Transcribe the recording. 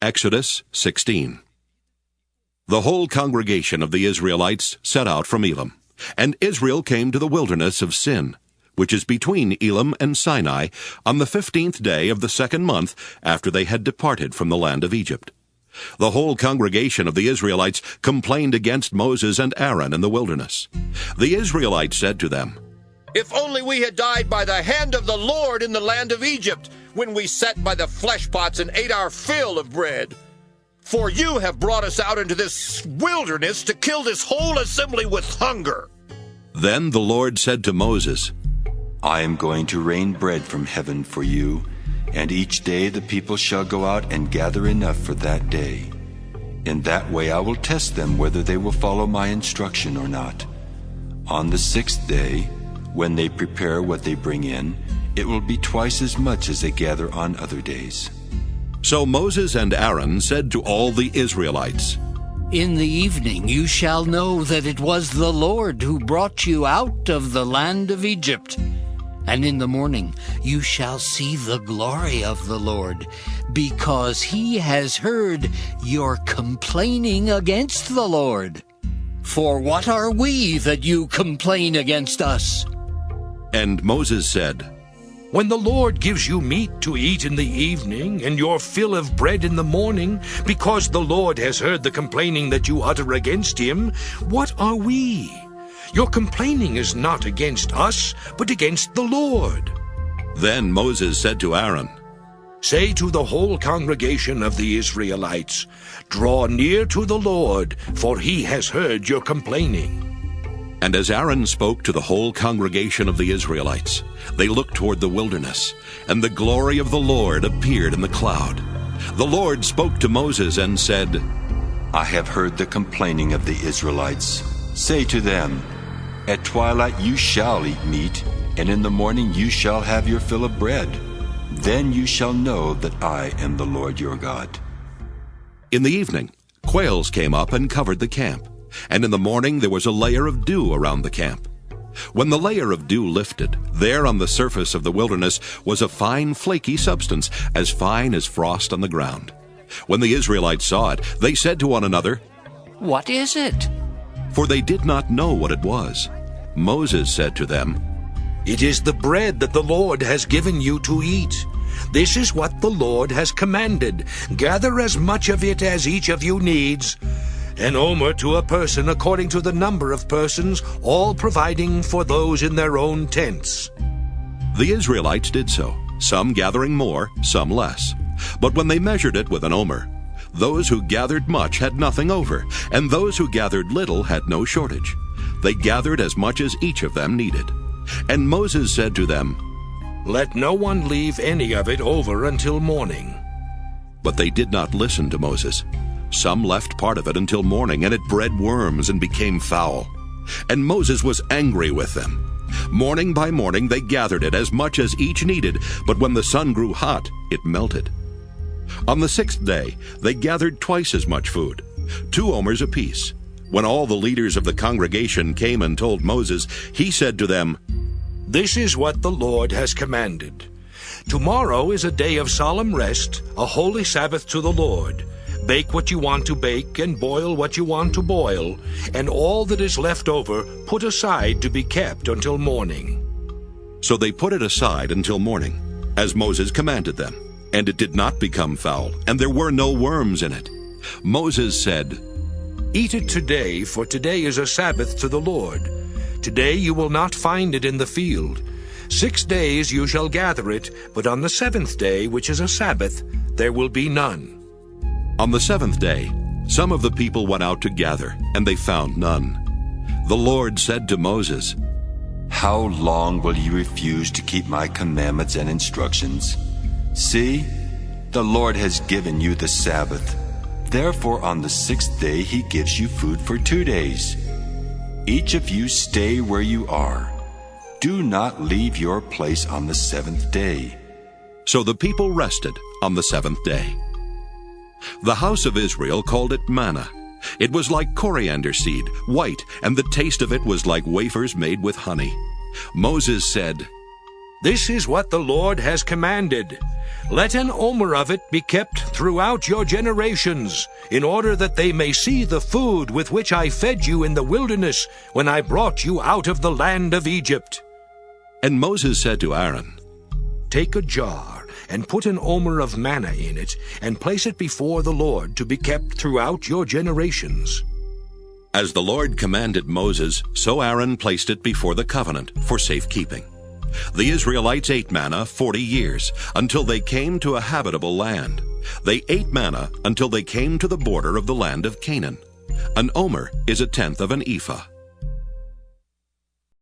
Exodus 16. The whole congregation of the Israelites set out from Elim, and Israel came to the wilderness of Sin, which is between Elim and Sinai, on the 15th day of the second month after they had departed from the land of Egypt. The whole congregation of the Israelites complained against Moses and Aaron in the wilderness. The Israelites said to them, "If only we had died by the hand of the Lord in the land of Egypt, when we sat by the flesh pots and ate our fill of bread. For you have brought us out into this wilderness to kill this whole assembly with hunger." Then the Lord said to Moses, I am going to rain bread from heaven for you, and each day the people shall go out and gather enough for that day. In that way I will test them whether they will follow my instruction or not. On the 6th day, when they prepare what they bring in, it will be twice as much as they gather on other days. So Moses and Aaron said to all the Israelites, In the evening you shall know that it was the Lord who brought you out of the land of Egypt. And in the morning you shall see the glory of the Lord, because he has heard your complaining against the Lord. For what are we that you complain against us? And Moses said, When the Lord gives you meat to eat in the evening, and your fill of bread in the morning, because the Lord has heard the complaining that you utter against him, what are we? Your complaining is not against us, but against the Lord. Then Moses said to Aaron, Say to the whole congregation of the Israelites, Draw near to the Lord, for he has heard your complaining. And as Aaron spoke to the whole congregation of the Israelites, they looked toward the wilderness, and the glory of the Lord appeared in the cloud. The Lord spoke to Moses and said, I have heard the complaining of the Israelites. Say to them, At twilight you shall eat meat, and in the morning you shall have your fill of bread. Then you shall know that I am the Lord your God. In the evening, quails came up and covered the camp, and in the morning there was a layer of dew around the camp. When the layer of dew lifted, there on the surface of the wilderness was a fine flaky substance, as fine as frost on the ground. When the Israelites saw it, they said to one another, What is it? For they did not know what it was. Moses said to them, It is the bread that the Lord has given you to eat. This is what the Lord has commanded. Gather as much of it as each of you needs, an omer to a person according to the number of persons, all providing for those in their own tents. The Israelites did so, some gathering more, some less. But when they measured it with an omer, those who gathered much had nothing over, and those who gathered little had no shortage. They gathered as much as each of them needed. And Moses said to them, Let no one leave any of it over until morning. But they did not listen to Moses. Some left part of it until morning, and it bred worms and became foul. And Moses was angry with them. Morning by morning they gathered it as much as each needed, but when the sun grew hot, it melted. On the 6th day they gathered twice as much food, 2 omers apiece. When all the leaders of the congregation came and told Moses, he said to them, This is what the Lord has commanded. Tomorrow is a day of solemn rest, a holy Sabbath to the Lord. Bake what you want to bake, and boil what you want to boil, and all that is left over put aside to be kept until morning. So they put it aside until morning, as Moses commanded them, and it did not become foul, and there were no worms in it. Moses said, Eat it today, for today is a Sabbath to the Lord. Today you will not find it in the field. 6 days you shall gather it, but on the 7th day, which is a Sabbath, there will be none. On the 7th day, some of the people went out to gather, and they found none. The Lord said to Moses, How long will you refuse to keep my commandments and instructions? See, the Lord has given you the Sabbath. Therefore on the 6th day he gives you food for 2 days. Each of you stay where you are. Do not leave your place on the 7th day. So the people rested on the 7th day. The house of Israel called it manna. It was like coriander seed, white, and the taste of it was like wafers made with honey. Moses said, This is what the Lord has commanded. Let an omer of it be kept throughout your generations, in order that they may see the food with which I fed you in the wilderness when I brought you out of the land of Egypt." And Moses said to Aaron, "Take a jar and put an omer of manna in it, and place it before the Lord to be kept throughout your generations." As the Lord commanded Moses, so Aaron placed it before the covenant for safekeeping. The Israelites ate manna 40 years, until they came to a habitable land. They ate manna until they came to the border of the land of Canaan. An omer is a tenth of an ephah.